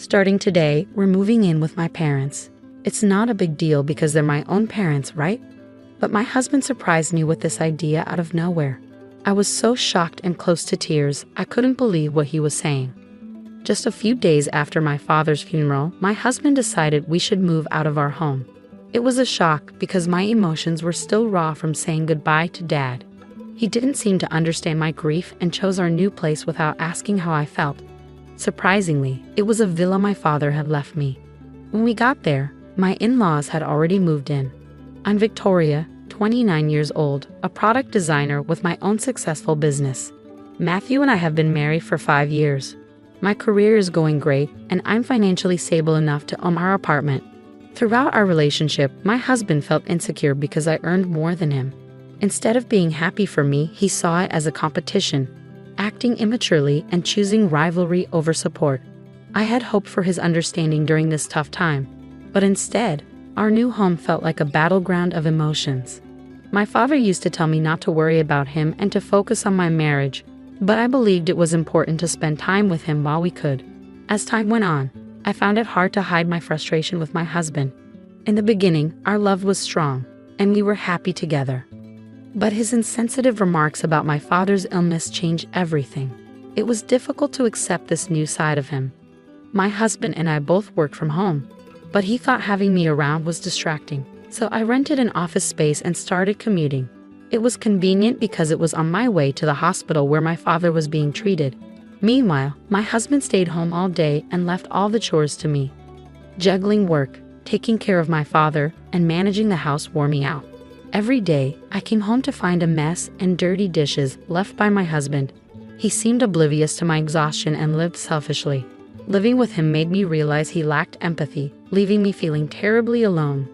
Starting today, we're moving in with my parents. It's not a big deal because they're my own parents, right? But my husband surprised me with this idea out of nowhere. I was so shocked and close to tears, I couldn't believe what he was saying. Just a few days after my father's funeral, my husband decided we should move out of our home. It was a shock because my emotions were still raw from saying goodbye to Dad. He didn't seem to understand my grief and chose our new place without asking how I felt. Surprisingly, it was a villa my father had left me. When we got there, my in-laws had already moved in. I'm Victoria, 29 years old, a product designer with my own successful business. Matthew and I have been married for 5 years. My career is going great, and I'm financially stable enough to own our apartment. Throughout our relationship, my husband felt insecure because I earned more than him. Instead of being happy for me, he saw it as a competition, acting immaturely and choosing rivalry over support. I had hoped for his understanding during this tough time, but instead, our new home felt like a battleground of emotions. My father used to tell me not to worry about him and to focus on my marriage, but I believed it was important to spend time with him while we could. As time went on, I found it hard to hide my frustration with my husband. In the beginning, our love was strong, and we were happy together. But his insensitive remarks about my father's illness changed everything. It was difficult to accept this new side of him. My husband and I both worked from home, but he thought having me around was distracting, so I rented an office space and started commuting. It was convenient because it was on my way to the hospital where my father was being treated. Meanwhile, my husband stayed home all day and left all the chores to me. Juggling work, taking care of my father, and managing the house wore me out. Every day, I came home to find a mess and dirty dishes left by my husband. He seemed oblivious to my exhaustion and lived selfishly. Living with him made me realize he lacked empathy, leaving me feeling terribly alone.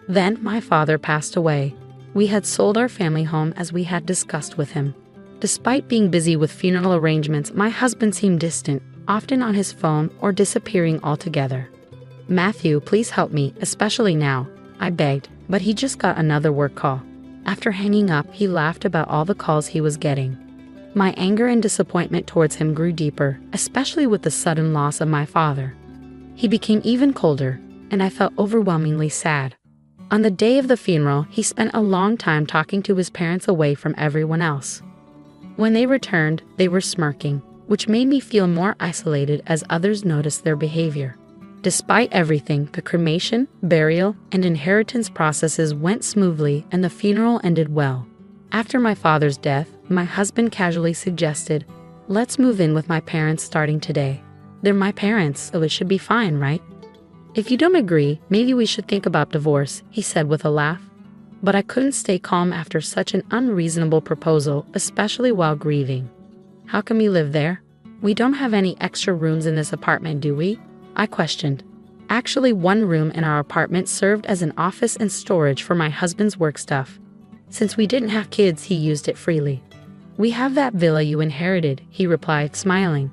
Then my father passed away. We had sold our family home as we had discussed with him. Despite being busy with funeral arrangements, my husband seemed distant, often on his phone or disappearing altogether. "Matthew, please help me, especially now," I begged, but he just got another work call. After hanging up, he laughed about all the calls he was getting. My anger and disappointment towards him grew deeper, especially with the sudden loss of my father. He became even colder, and I felt overwhelmingly sad. On the day of the funeral, he spent a long time talking to his parents away from everyone else. When they returned, they were smirking, which made me feel more isolated as others noticed their behavior. Despite everything, the cremation, burial, and inheritance processes went smoothly and the funeral ended well. After my father's death, my husband casually suggested, "Let's move in with my parents starting today. They're my parents, so it should be fine, right? If you don't agree, maybe we should think about divorce," he said with a laugh. But I couldn't stay calm after such an unreasonable proposal, especially while grieving. "How can we live there? We don't have any extra rooms in this apartment, do we?" I questioned. Actually, one room in our apartment served as an office and storage for my husband's work stuff. Since we didn't have kids, he used it freely. "We have that villa you inherited," he replied, smiling.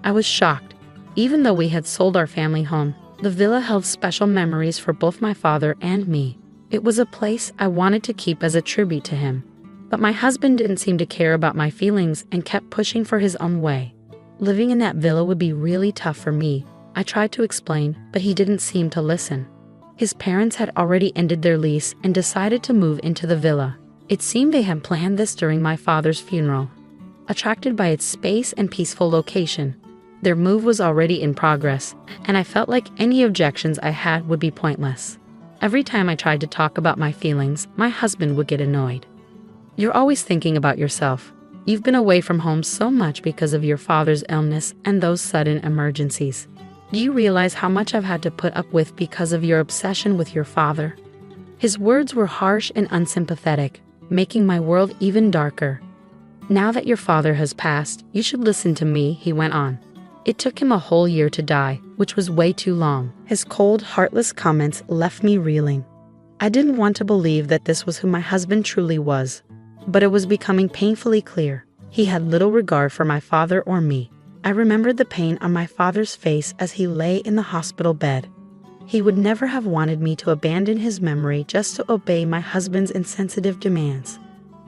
I was shocked. Even though we had sold our family home, the villa held special memories for both my father and me. It was a place I wanted to keep as a tribute to him. But my husband didn't seem to care about my feelings and kept pushing for his own way. Living in that villa would be really tough for me, I tried to explain, but he didn't seem to listen. His parents had already ended their lease and decided to move into the villa. It seemed they had planned this during my father's funeral. Attracted by its space and peaceful location, their move was already in progress, and I felt like any objections I had would be pointless. Every time I tried to talk about my feelings, my husband would get annoyed. "You're always thinking about yourself. You've been away from home so much because of your father's illness and those sudden emergencies. Do you realize how much I've had to put up with because of your obsession with your father?" His words were harsh and unsympathetic, making my world even darker. "Now that your father has passed, you should listen to me," he went on. "It took him a whole year to die, which was way too long." His cold, heartless comments left me reeling. I didn't want to believe that this was who my husband truly was, but it was becoming painfully clear. He had little regard for my father or me. I remembered the pain on my father's face as he lay in the hospital bed. He would never have wanted me to abandon his memory just to obey my husband's insensitive demands.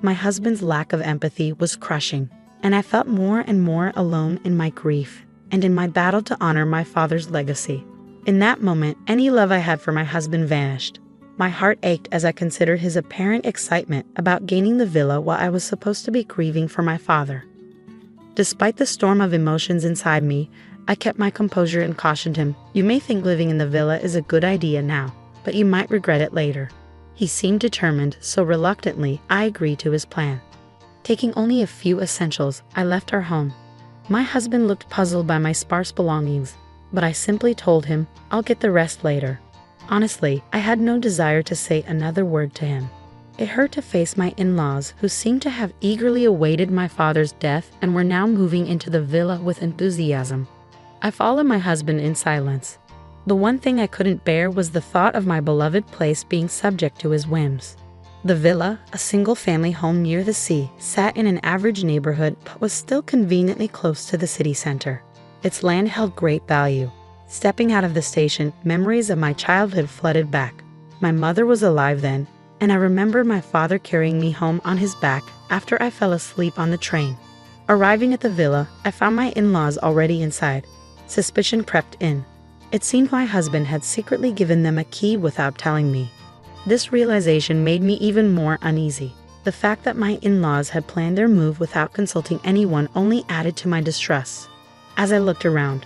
My husband's lack of empathy was crushing, and I felt more and more alone in my grief. and in my battle to honor my father's legacy. In that moment, any love I had for my husband vanished. My heart ached as I considered his apparent excitement about gaining the villa while I was supposed to be grieving for my father. Despite the storm of emotions inside me, I kept my composure and cautioned him, "You may think living in the villa is a good idea now, but you might regret it later." He seemed determined, so reluctantly, I agreed to his plan. Taking only a few essentials, I left our home. My husband looked puzzled by my sparse belongings, but I simply told him, "I'll get the rest later." Honestly, I had no desire to say another word to him. It hurt to face my in-laws, who seemed to have eagerly awaited my father's death and were now moving into the villa with enthusiasm. I followed my husband in silence. The one thing I couldn't bear was the thought of my beloved place being subject to his whims. The villa, a single-family home near the sea, sat in an average neighborhood but was still conveniently close to the city center. Its land held great value. Stepping out of the station, memories of my childhood flooded back. My mother was alive then, and I remember my father carrying me home on his back after I fell asleep on the train. Arriving at the villa, I found my in-laws already inside. Suspicion crept in. It seemed my husband had secretly given them a key without telling me. This realization made me even more uneasy. The fact that my in-laws had planned their move without consulting anyone only added to my distress. As I looked around,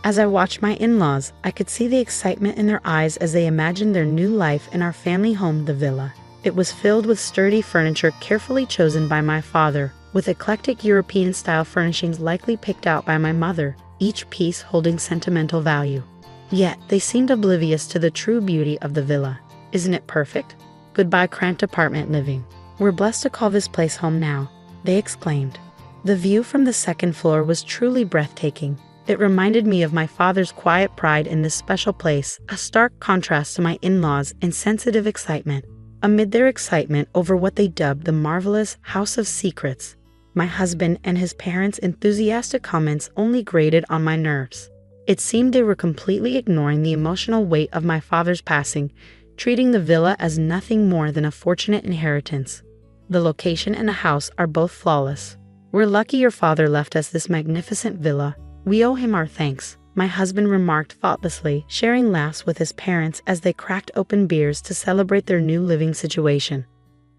as I watched my in-laws, I could see the excitement in their eyes as they imagined their new life in our family home, the villa. It was filled with sturdy furniture carefully chosen by my father, with eclectic European-style furnishings likely picked out by my mother, each piece holding sentimental value. Yet, they seemed oblivious to the true beauty of the villa. "Isn't it perfect? Goodbye cramped apartment living. We're blessed to call this place home now," they exclaimed. The view from the second floor was truly breathtaking. It reminded me of my father's quiet pride in this special place, a stark contrast to my in-laws' insensitive excitement. Amid their excitement over what they dubbed the marvelous House of Secrets, my husband and his parents' enthusiastic comments only grated on my nerves. It seemed they were completely ignoring the emotional weight of my father's passing, treating the villa as nothing more than a fortunate inheritance. The location and the house are both flawless. "We're lucky your father left us this magnificent villa. We owe him our thanks," my husband remarked thoughtlessly, sharing laughs with his parents as they cracked open beers to celebrate their new living situation.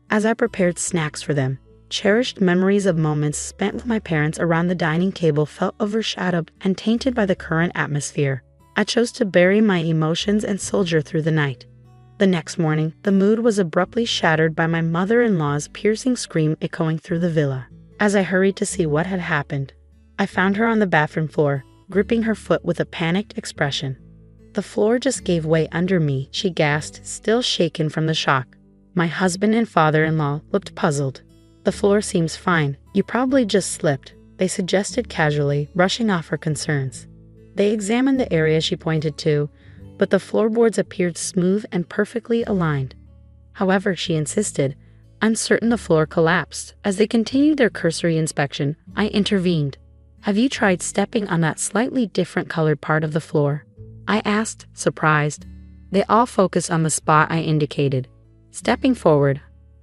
As I prepared snacks for them, cherished memories of moments spent with my parents around the dining table felt overshadowed and tainted by the current atmosphere. I chose to bury my emotions and soldier through the night. The next morning, the mood was abruptly shattered by my mother-in-law's piercing scream echoing through the villa. As I hurried to see what had happened, I found her on the bathroom floor, gripping her foot with a panicked expression. "The floor just gave way under me," she gasped, still shaken from the shock. My husband and father-in-law looked puzzled. "The floor seems fine. You probably just slipped," they suggested casually, brushing off her concerns. They examined the area she pointed to, but the floorboards appeared smooth and perfectly aligned. However, she insisted, "I'm certain the floor collapsed." As they continued their cursory inspection, I intervened. "Have you tried stepping on that slightly different colored part of the floor?" I asked, surprised. They all focused on the spot I indicated. Stepping forward,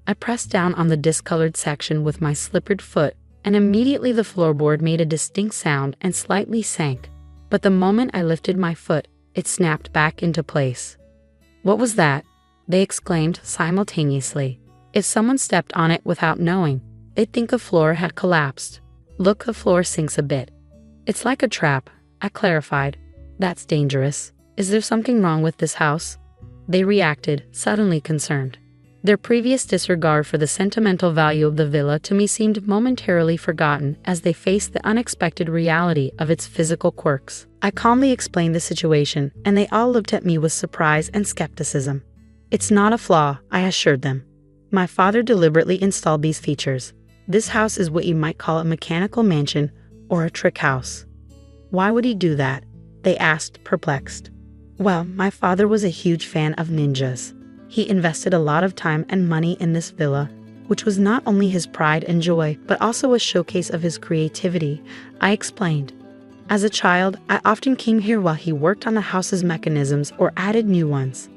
I pressed down on the discolored section with my slippered foot, and immediately the floorboard made a distinct sound and slightly sank. But the moment I lifted my foot, it snapped back into place. "What was that?" they exclaimed simultaneously. If someone stepped on it without knowing, they'd think the floor had collapsed. "Look, the floor sinks a bit." "It's like a trap," I clarified. "That's dangerous. Is there something wrong with this house?" They reacted, suddenly concerned. Their previous disregard for the sentimental value of the villa to me seemed momentarily forgotten as they faced the unexpected reality of its physical quirks. I calmly explained the situation, and they all looked at me with surprise and skepticism. "It's not a flaw," I assured them. "My father deliberately installed these features. This house is what you might call a mechanical mansion or a trick house." "Why would he do that?" they asked, perplexed. "Well, my father was a huge fan of ninjas. He invested a lot of time and money in this villa, which was not only his pride and joy, but also a showcase of his creativity," I explained. "As a child, I often came here while he worked on the house's mechanisms or added new ones.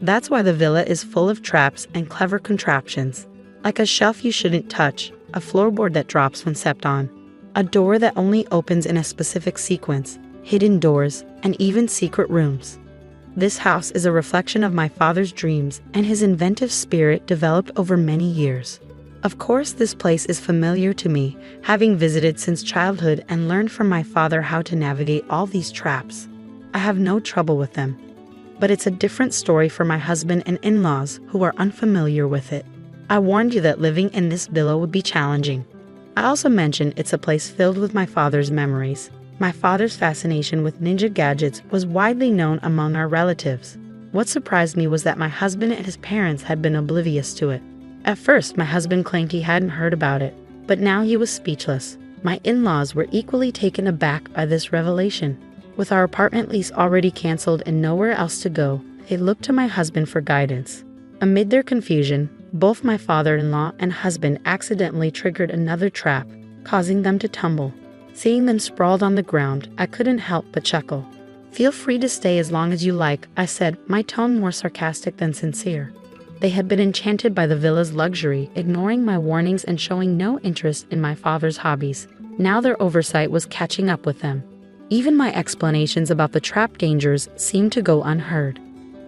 That's why the villa is full of traps and clever contraptions, like a shelf you shouldn't touch, a floorboard that drops when stepped on." a door that only opens in a specific sequence, hidden doors, and even secret rooms. This house is a reflection of my father's dreams and his inventive spirit developed over many years. Of course, this place is familiar to me, having visited since childhood and learned from my father how to navigate all these traps. I have no trouble with them. But it's a different story for my husband and in-laws who are unfamiliar with it. I warned you that living in this villa would be challenging. I also mentioned it's a place filled with my father's memories. My father's fascination with ninja gadgets was widely known among our relatives. What surprised me was that my husband and his parents had been oblivious to it. At first, my husband claimed he hadn't heard about it, but now he was speechless. My in-laws were equally taken aback by this revelation. With our apartment lease already canceled and nowhere else to go, they looked to my husband for guidance. Amid their confusion, both my father-in-law and husband accidentally triggered another trap, causing them to tumble. Seeing them sprawled on the ground, I couldn't help but chuckle. "Feel free to stay as long as you like," I said, my tone more sarcastic than sincere. They had been enchanted by the villa's luxury, ignoring my warnings and showing no interest in my father's hobbies. Now their oversight was catching up with them. Even my explanations about the trap dangers seemed to go unheard.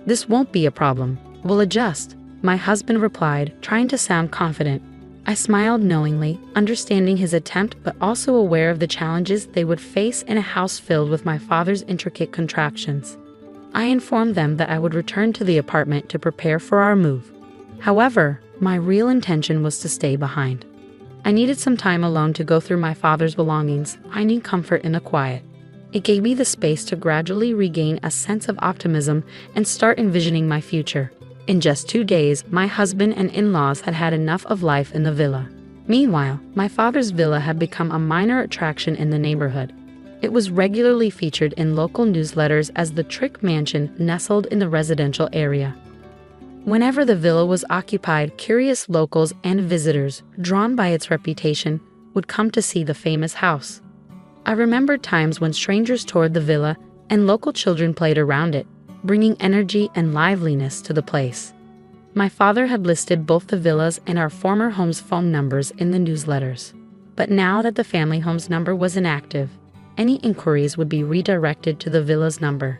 "This won't be a problem. We'll adjust," my husband replied, trying to sound confident. I smiled knowingly, understanding his attempt but also aware of the challenges they would face in a house filled with my father's intricate contraptions. I informed them that I would return to the apartment to prepare for our move. However, my real intention was to stay behind. I needed some time alone to go through my father's belongings, finding comfort in the quiet. It gave me the space to gradually regain a sense of optimism and start envisioning my future. In just 2 days, my husband and in-laws had had enough of life in the villa. Meanwhile, my father's villa had become a minor attraction in the neighborhood. It was regularly featured in local newsletters as the trick mansion nestled in the residential area. Whenever the villa was occupied, curious locals and visitors, drawn by its reputation, would come to see the famous house. I remembered times when strangers toured the villa and local children played around it, bringing energy and liveliness to the place. My father had listed both the villa's and our former home's phone numbers in the newsletters. But now that the family home's number was inactive, any inquiries would be redirected to the villa's number.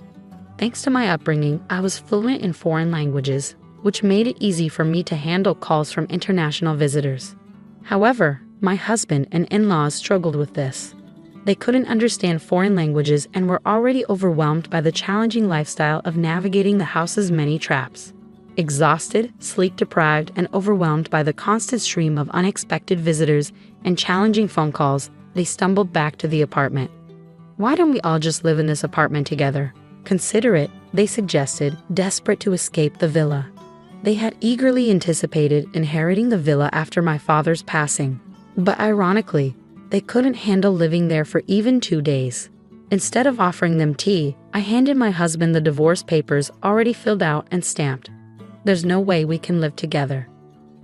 Thanks to my upbringing, I was fluent in foreign languages, which made it easy for me to handle calls from international visitors. However, my husband and in-laws struggled with this. They couldn't understand foreign languages and were already overwhelmed by the challenging lifestyle of navigating the house's many traps. Exhausted, sleep-deprived, and overwhelmed by the constant stream of unexpected visitors and challenging phone calls, they stumbled back to the apartment. "Why don't we all just live in this apartment together? Consider it," they suggested, desperate to escape the villa. They had eagerly anticipated inheriting the villa after my father's passing. But ironically, they couldn't handle living there for even 2 days. Instead of offering them tea, I handed my husband the divorce papers already filled out and stamped. "There's no way we can live together.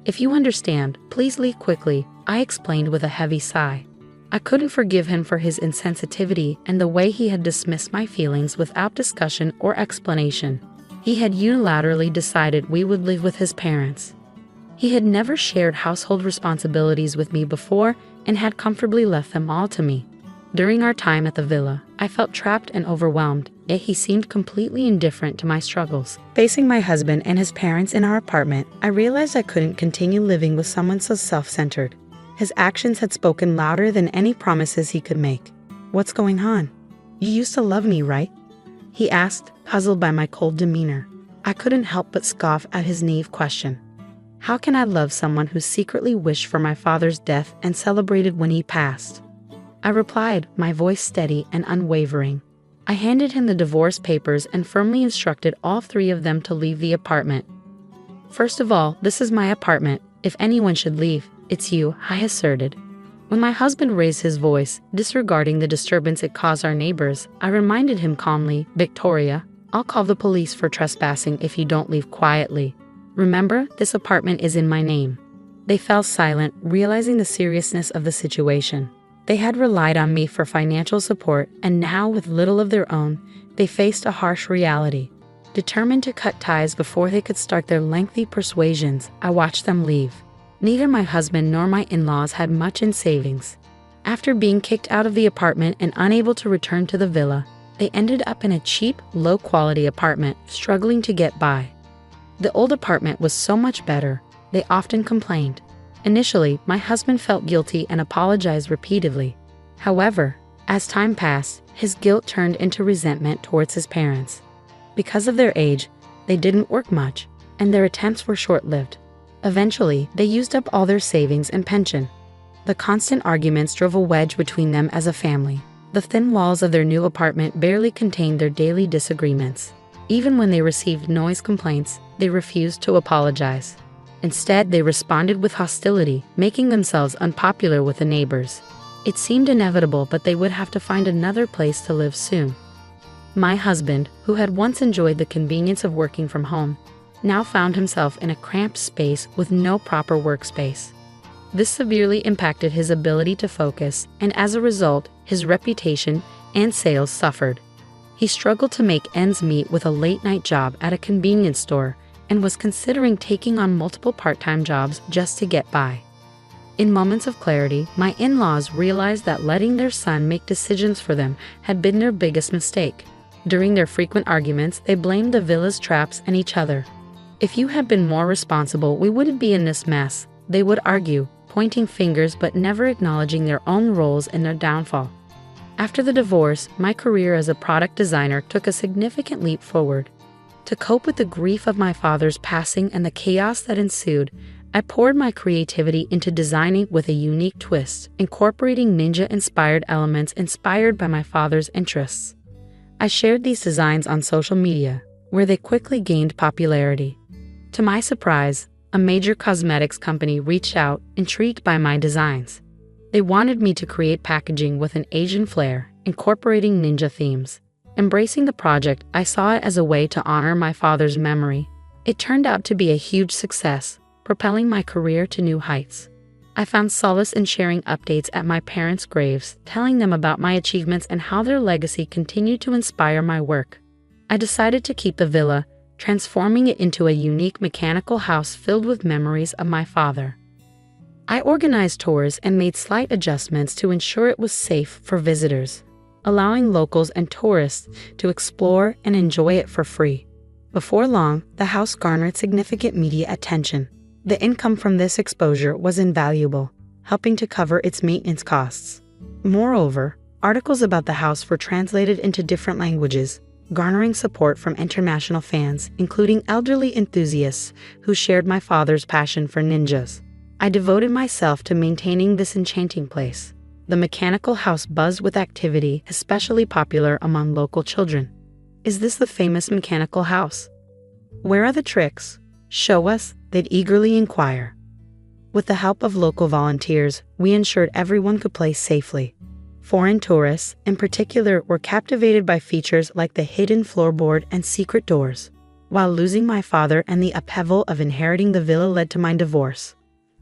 If you understand, please leave quickly," I explained with a heavy sigh. I couldn't forgive him for his insensitivity and the way he had dismissed my feelings without discussion or explanation. He had unilaterally decided we would live with his parents. He had never shared household responsibilities with me before and had comfortably left them all to me. During our time at the villa, I felt trapped and overwhelmed, yet he seemed completely indifferent to my struggles. Facing my husband and his parents in our apartment, I realized I couldn't continue living with someone so self-centered. His actions had spoken louder than any promises he could make. "What's going on? You used to love me, right?" he asked, puzzled by my cold demeanor. I couldn't help but scoff at his naive question. How can I love someone who secretly wished for my father's death and celebrated when he passed? I replied, my voice steady and unwavering. I handed him the divorce papers and firmly instructed all 3 of them to leave the apartment. "First of all, this is my apartment. If anyone should leave, it's you," I asserted. When my husband raised his voice, disregarding the disturbance it caused our neighbors, I reminded him calmly, "Victoria, I'll call the police for trespassing if you don't leave quietly. Remember, this apartment is in my name." They fell silent, realizing the seriousness of the situation. They had relied on me for financial support, and now, with little of their own, they faced a harsh reality. Determined to cut ties before they could start their lengthy persuasions, I watched them leave. Neither my husband nor my in-laws had much in savings. After being kicked out of the apartment and unable to return to the villa, they ended up in a cheap, low-quality apartment, struggling to get by. The old apartment was so much better, they often complained. Initially, my husband felt guilty and apologized repeatedly. However, as time passed, his guilt turned into resentment towards his parents. Because of their age, they didn't work much, and their attempts were short-lived. Eventually, they used up all their savings and pension. The constant arguments drove a wedge between them as a family. The thin walls of their new apartment barely contained their daily disagreements. Even when they received noise complaints, they refused to apologize. Instead, they responded with hostility, making themselves unpopular with the neighbors. It seemed inevitable, but they would have to find another place to live soon. My husband, who had once enjoyed the convenience of working from home, now found himself in a cramped space with no proper workspace. This severely impacted his ability to focus, and as a result, his reputation and sales suffered. He struggled to make ends meet with a late-night job at a convenience store and was considering taking on multiple part-time jobs just to get by. In moments of clarity, my in-laws realized that letting their son make decisions for them had been their biggest mistake. During their frequent arguments, they blamed the villa's traps and each other. "If you had been more responsible, we wouldn't be in this mess," they would argue, pointing fingers but never acknowledging their own roles in their downfall. After the divorce, my career as a product designer took a significant leap forward. To cope with the grief of my father's passing and the chaos that ensued, I poured my creativity into designing with a unique twist, incorporating ninja-inspired elements inspired by my father's interests. I shared these designs on social media, where they quickly gained popularity. To my surprise, a major cosmetics company reached out, intrigued by my designs. They wanted me to create packaging with an Asian flair, incorporating ninja themes. Embracing the project, I saw it as a way to honor my father's memory. It turned out to be a huge success, propelling my career to new heights. I found solace in sharing updates at my parents' graves, telling them about my achievements and how their legacy continued to inspire my work. I decided to keep the villa, transforming it into a unique mechanical house filled with memories of my father. I organized tours and made slight adjustments to ensure it was safe for visitors, allowing locals and tourists to explore and enjoy it for free. Before long, the house garnered significant media attention. The income from this exposure was invaluable, helping to cover its maintenance costs. Moreover, articles about the house were translated into different languages, garnering support from international fans, including elderly enthusiasts who shared my father's passion for ninjas. I devoted myself to maintaining this enchanting place. The mechanical house buzzed with activity, especially popular among local children. "Is this the famous mechanical house? Where are the tricks? Show us," they'd eagerly inquire. With the help of local volunteers, we ensured everyone could play safely. Foreign tourists, in particular, were captivated by features like the hidden floorboard and secret doors. While losing my father and the upheaval of inheriting the villa led to my divorce,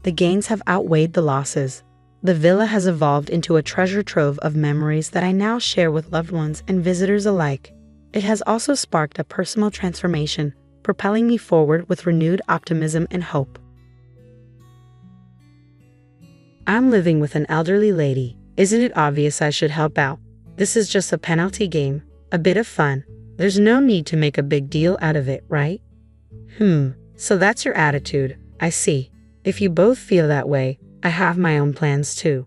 the gains have outweighed the losses. The villa has evolved into a treasure trove of memories that I now share with loved ones and visitors alike. It has also sparked a personal transformation, propelling me forward with renewed optimism and hope. I'm living with an elderly lady. Isn't it obvious I should help out? This is just a penalty game, a bit of fun. There's no need to make a big deal out of it, right? So that's your attitude. I see. If you both feel that way, I have my own plans too.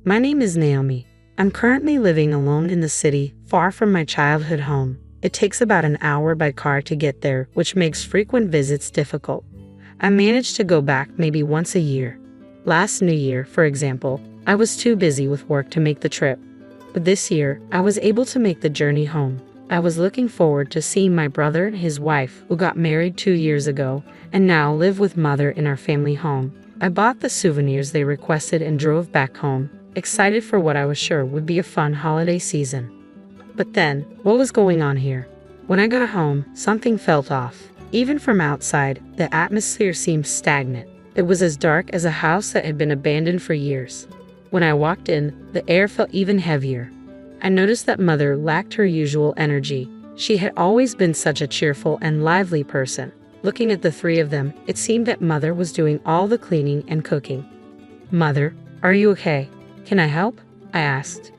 My name is Naomi. I'm currently living alone in the city, far from my childhood home. It takes about an hour by car to get there, which makes frequent visits difficult. I manage to go back maybe once a year. Last New Year, for example, I was too busy with work to make the trip. But this year, I was able to make the journey home. I was looking forward to seeing my brother and his wife, who got married 2 years ago, and now live with mother in our family home. I bought the souvenirs they requested and drove back home, excited for what I was sure would be a fun holiday season. But then, what was going on here? When I got home, something felt off. Even from outside, the atmosphere seemed stagnant. It was as dark as a house that had been abandoned for years. When I walked in, the air felt even heavier. I noticed that mother lacked her usual energy. She had always been such a cheerful and lively person. Looking at the three of them, it seemed that mother was doing all the cleaning and cooking. "Mother, are you okay? Can I help?" I asked.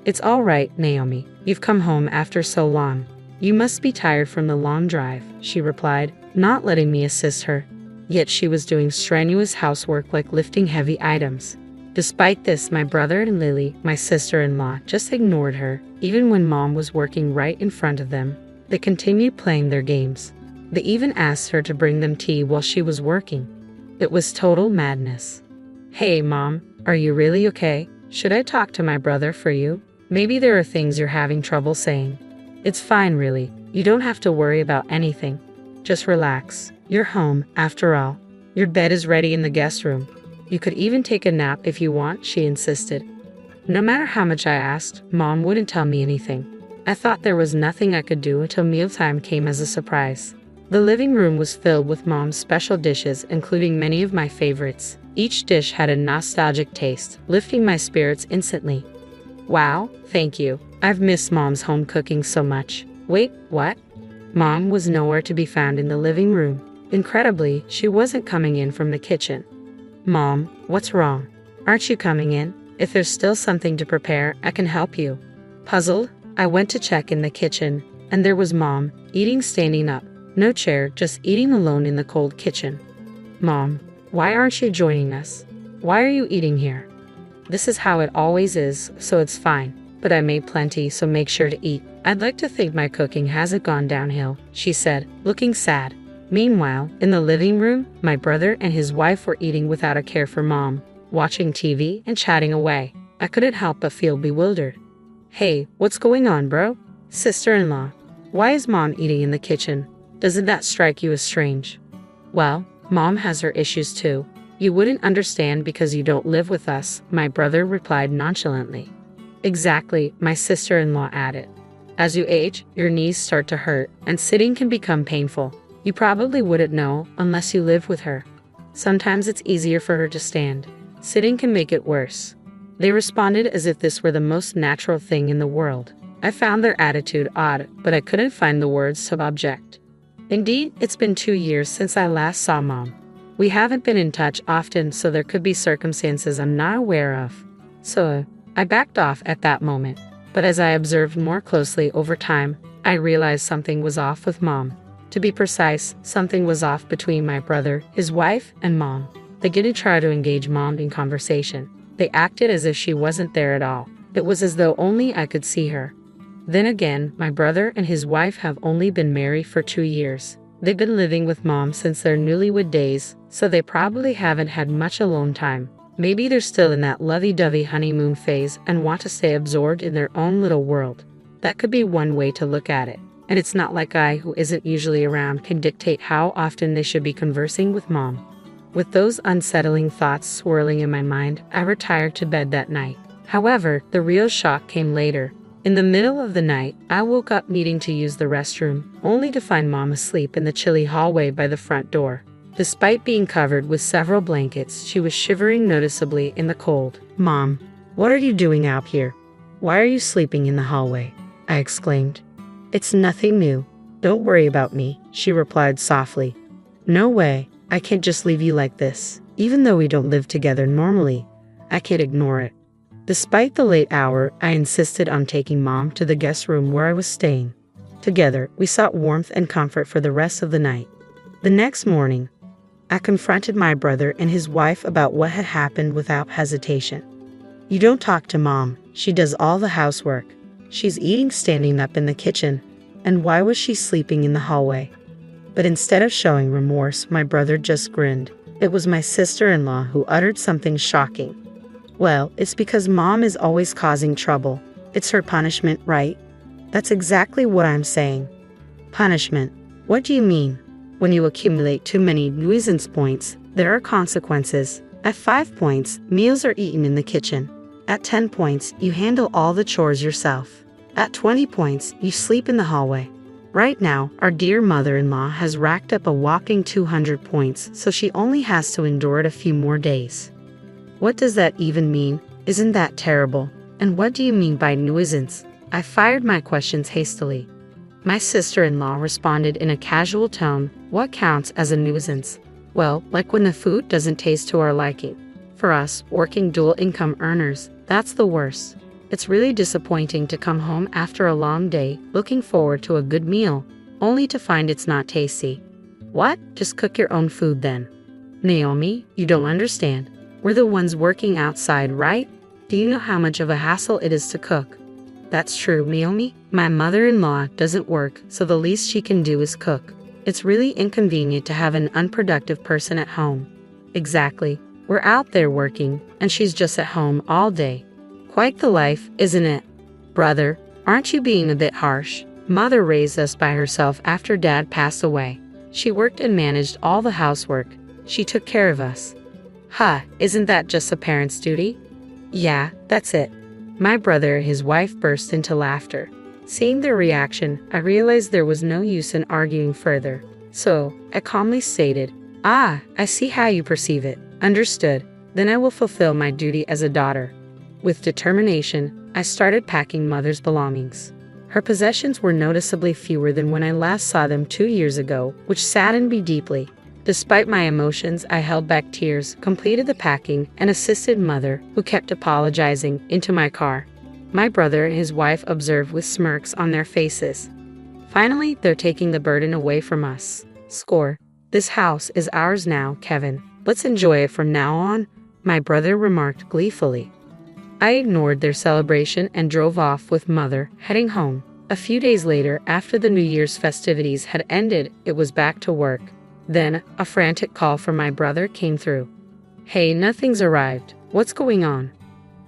It's all right, Naomi. You've come home after so long. You must be tired from the long drive, she replied, not letting me assist her. Yet she was doing strenuous housework like lifting heavy items. Despite this, my brother and Lily, my sister-in-law, just ignored her, even when Mom was working right in front of them. They continued playing their games. They even asked her to bring them tea while she was working. It was total madness. Hey, Mom, are you really okay? Should I talk to my brother for you? Maybe there are things you're having trouble saying. It's fine, really. You don't have to worry about anything. Just relax. You're home, after all. Your bed is ready in the guest room. You could even take a nap if you want, she insisted. No matter how much I asked, Mom wouldn't tell me anything. I thought there was nothing I could do until mealtime came as a surprise. The living room was filled with Mom's special dishes, including many of my favorites. Each dish had a nostalgic taste, lifting my spirits instantly. Wow, thank you. I've missed Mom's home cooking so much. Wait, what? Mom was nowhere to be found in the living room. Incredibly, she wasn't coming in from the kitchen. Mom, what's wrong? Aren't you coming in? If there's still something to prepare, I can help you. Puzzled, I went to check in the kitchen, and there was Mom, eating standing up. No chair, just eating alone in the cold kitchen. Mom, why aren't you joining us? Why are you eating here? This is how it always is, so it's fine. But I made plenty, so make sure to eat. I'd like to think my cooking hasn't gone downhill, she said, looking sad. Meanwhile, in the living room, my brother and his wife were eating without a care for Mom, watching TV and chatting away. I couldn't help but feel bewildered. Hey, what's going on, bro? Sister-in-law, why is Mom eating in the kitchen? Doesn't that strike you as strange? Well, Mom has her issues too. You wouldn't understand because you don't live with us, my brother replied nonchalantly. Exactly, my sister-in-law added. As you age, your knees start to hurt, and sitting can become painful. You probably wouldn't know unless you live with her. Sometimes it's easier for her to stand. Sitting can make it worse. They responded as if this were the most natural thing in the world. I found their attitude odd, but I couldn't find the words to object. Indeed, it's been 2 years since I last saw Mom. We haven't been in touch often, so there could be circumstances I'm not aware of. So, I backed off at that moment. But as I observed more closely over time, I realized something was off with Mom. To be precise, something was off between my brother, his wife, and Mom. They didn't try to engage Mom in conversation. They acted as if she wasn't there at all. It was as though only I could see her. Then again, my brother and his wife have only been married for 2 years. They've been living with Mom since their newlywed days, so they probably haven't had much alone time. Maybe they're still in that lovey-dovey honeymoon phase and want to stay absorbed in their own little world. That could be one way to look at it. And it's not like I, who isn't usually around, can dictate how often they should be conversing with Mom. With those unsettling thoughts swirling in my mind, I retired to bed that night. However, the real shock came later. In the middle of the night, I woke up needing to use the restroom, only to find Mom asleep in the chilly hallway by the front door. Despite being covered with several blankets, she was shivering noticeably in the cold. Mom, what are you doing out here? Why are you sleeping in the hallway? I exclaimed. It's nothing new. Don't worry about me, she replied softly. No way, I can't just leave you like this. Even though we don't live together normally, I can't ignore it. Despite the late hour, I insisted on taking Mom to the guest room where I was staying. Together, we sought warmth and comfort for the rest of the night. The next morning, I confronted my brother and his wife about what had happened without hesitation. You don't talk to Mom. She does all the housework. She's eating standing up in the kitchen. And why was she sleeping in the hallway? But instead of showing remorse, my brother just grinned. It was my sister-in-law who uttered something shocking. Well, it's because Mom is always causing trouble. It's her punishment, right? That's exactly what I'm saying. Punishment. What do you mean? When you accumulate too many nuisance points, there are consequences. At 5 points, meals are eaten in the kitchen. At 10 points, you handle all the chores yourself. At 20 points, you sleep in the hallway. Right now, our dear mother-in-law has racked up a whopping 200 points, so she only has to endure it a few more days. What does that even mean? Isn't that terrible? And what do you mean by nuisance? I fired my questions hastily. My sister-in-law responded in a casual tone. What counts as a nuisance? Well, like when the food doesn't taste to our liking. For us, working dual-income earners, That's the worst. It's really disappointing to come home after a long day, looking forward to a good meal, only to find it's not tasty. What? Just cook your own food then. Naomi, you don't understand. We're the ones working outside, right? Do you know how much of a hassle it is to cook? That's true, Naomi. My mother-in-law doesn't work, so the least she can do is cook. It's really inconvenient to have an unproductive person at home. Exactly. We're out there working, and she's just at home all day. Quite the life, isn't it? Brother, aren't you being a bit harsh? Mother raised us by herself after Dad passed away. She worked and managed all the housework. She took care of us. Isn't that just a parent's duty? Yeah, that's it. My brother and his wife burst into laughter. Seeing their reaction, I realized there was no use in arguing further. So, I calmly stated, I see how you perceive it. Understood. Then I will fulfill my duty as a daughter. With determination, I started packing Mother's belongings. Her possessions were noticeably fewer than when I last saw them 2 years ago, which saddened me deeply. Despite my emotions, I held back tears, completed the packing, and assisted Mother, who kept apologizing, into my car. My brother and his wife observed with smirks on their faces. Finally, they're taking the burden away from us. Score. This house is ours now, Kevin. Let's enjoy it from now on, my brother remarked gleefully. I ignored their celebration and drove off with Mother, heading home. A few days later, after the New Year's festivities had ended, it was back to work. Then, a frantic call from my brother came through. Hey, nothing's arrived. What's going on?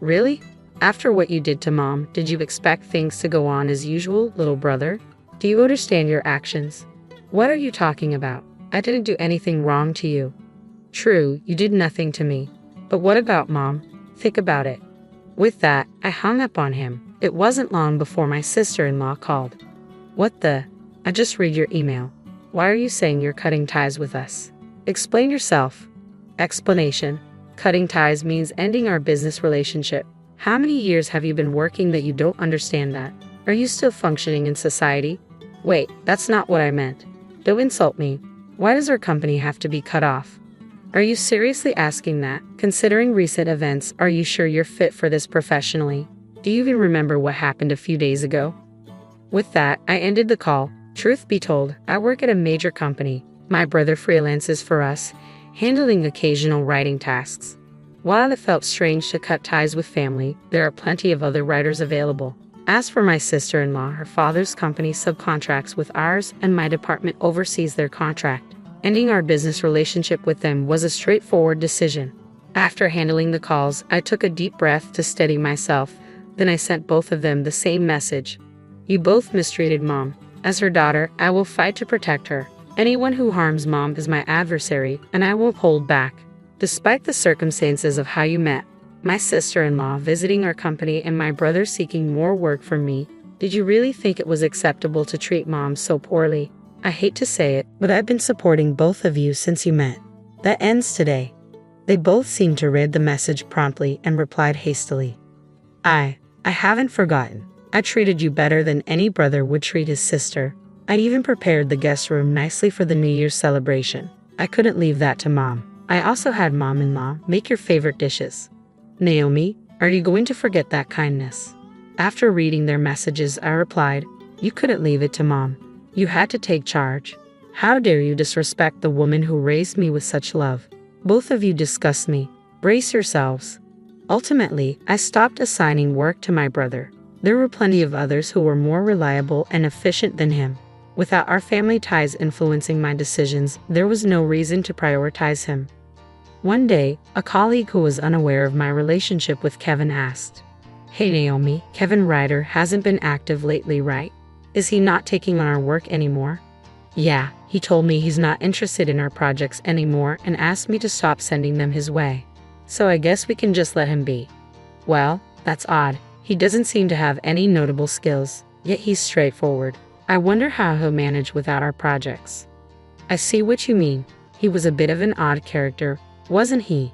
Really? After what you did to Mom, did you expect things to go on as usual, little brother? Do you understand your actions? What are you talking about? I didn't do anything wrong to you. True, you did nothing to me. But what about Mom? Think about it. With that, I hung up on him. It wasn't long before my sister-in-law called. What the? I just read your email. Why are you saying you're cutting ties with us? Explain yourself. Explanation. Cutting ties means ending our business relationship. How many years have you been working that you don't understand that? Are you still functioning in society? Wait, that's not what I meant. Don't insult me. Why does our company have to be cut off? Are you seriously asking that? Considering recent events, are you sure you're fit for this professionally? Do you even remember what happened a few days ago? With that, I ended the call. Truth be told, I work at a major company. My brother freelances for us, handling occasional writing tasks. While it felt strange to cut ties with family, there are plenty of other writers available. As for my sister-in-law, her father's company subcontracts with ours, and my department oversees their contract. Ending our business relationship with them was a straightforward decision. After handling the calls, I took a deep breath to steady myself. Then I sent both of them the same message. You both mistreated Mom. As her daughter, I will fight to protect her. Anyone who harms Mom is my adversary, and I won't hold back. Despite the circumstances of how you met, my sister-in-law visiting our company and my brother seeking more work from me, did you really think it was acceptable to treat Mom so poorly? I hate to say it, but I've been supporting both of you since you met. That ends today. They both seemed to read the message promptly and replied hastily. I haven't forgotten. I treated you better than any brother would treat his sister. I even prepared the guest room nicely for the New Year's celebration. I couldn't leave that to Mom. I also had Mom-in-law make your favorite dishes. Naomi, are you going to forget that kindness? After reading their messages, I replied, you couldn't leave it to Mom. You had to take charge. How dare you disrespect the woman who raised me with such love? Both of you disgust me. Brace yourselves. Ultimately, I stopped assigning work to my brother. There were plenty of others who were more reliable and efficient than him. Without our family ties influencing my decisions, there was no reason to prioritize him. One day, a colleague who was unaware of my relationship with Kevin asked, Hey Naomi, Kevin Ryder hasn't been active lately, right? Is he not taking on our work anymore? Yeah, he told me he's not interested in our projects anymore and asked me to stop sending them his way. So I guess we can just let him be. Well, that's odd. He doesn't seem to have any notable skills, yet he's straightforward. I wonder how he'll manage without our projects. I see what you mean. He was a bit of an odd character, wasn't he?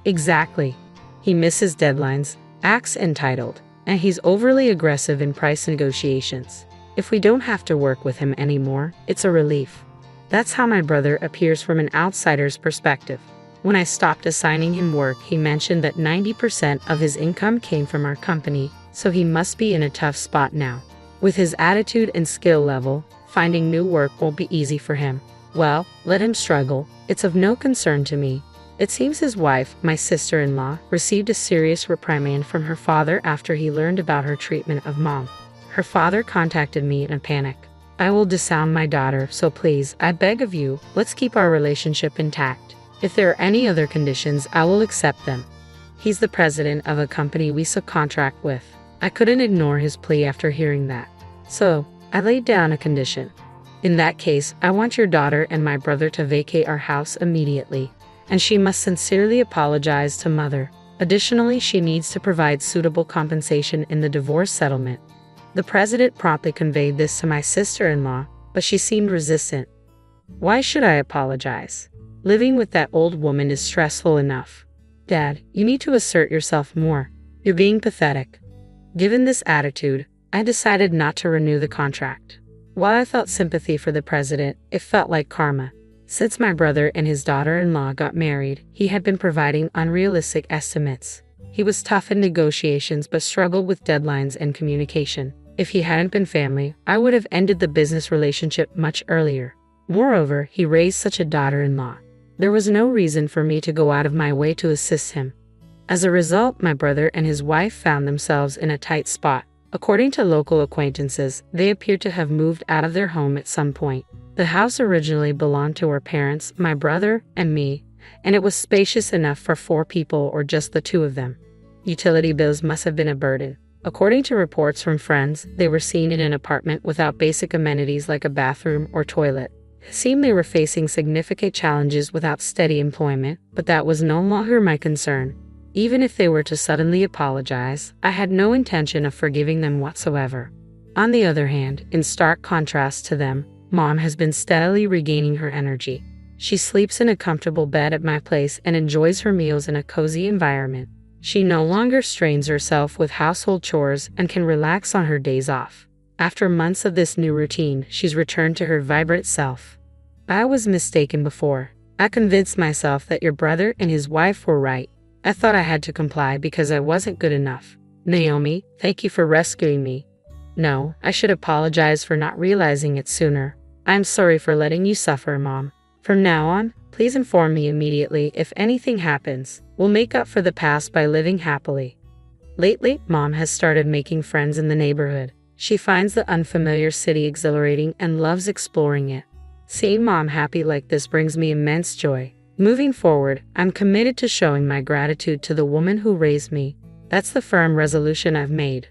Exactly. He misses deadlines, acts entitled, and he's overly aggressive in price negotiations. If we don't have to work with him anymore, it's a relief. That's how my brother appears from an outsider's perspective. When I stopped assigning him work, he mentioned that 90% of his income came from our company, so he must be in a tough spot now. With his attitude and skill level, finding new work won't be easy for him. Well, let him struggle. It's of no concern to me. It seems his wife, my sister-in-law, received a serious reprimand from her father after he learned about her treatment of Mom. Her father contacted me in a panic. I will disown my daughter, so please, I beg of you, let's keep our relationship intact. If there are any other conditions, I will accept them. He's the president of a company we subcontract with. I couldn't ignore his plea after hearing that. So, I laid down a condition. In that case, I want your daughter and my brother to vacate our house immediately, and she must sincerely apologize to Mother. Additionally, she needs to provide suitable compensation in the divorce settlement. The president promptly conveyed this to my sister-in-law, but she seemed resistant. Why should I apologize? Living with that old woman is stressful enough. Dad, you need to assert yourself more. You're being pathetic. Given this attitude, I decided not to renew the contract. While I felt sympathy for the president, it felt like karma. Since my brother and his daughter-in-law got married, he had been providing unrealistic estimates. He was tough in negotiations but struggled with deadlines and communication. If he hadn't been family, I would have ended the business relationship much earlier. Moreover, he raised such a daughter-in-law. There was no reason for me to go out of my way to assist him. As a result, my brother and his wife found themselves in a tight spot. According to local acquaintances, they appeared to have moved out of their home at some point. The house originally belonged to our parents, my brother, and me, and it was spacious enough for 4 people or just the 2 of them. Utility bills must have been a burden. According to reports from friends, they were seen in an apartment without basic amenities like a bathroom or toilet. It seemed they were facing significant challenges without steady employment, but that was no longer my concern. Even if they were to suddenly apologize, I had no intention of forgiving them whatsoever. On the other hand, in stark contrast to them, Mom has been steadily regaining her energy. She sleeps in a comfortable bed at my place and enjoys her meals in a cozy environment. She no longer strains herself with household chores and can relax on her days off. After months of this new routine, she's returned to her vibrant self. I was mistaken before. I convinced myself that your brother and his wife were right. I thought I had to comply because I wasn't good enough. Naomi, thank you for rescuing me. No, I should apologize for not realizing it sooner. I'm sorry for letting you suffer, Mom. From now on, please inform me immediately if anything happens. We'll make up for the past by living happily. Lately, Mom has started making friends in the neighborhood. She finds the unfamiliar city exhilarating and loves exploring it. Seeing Mom happy like this brings me immense joy. Moving forward, I'm committed to showing my gratitude to the woman who raised me. That's the firm resolution I've made.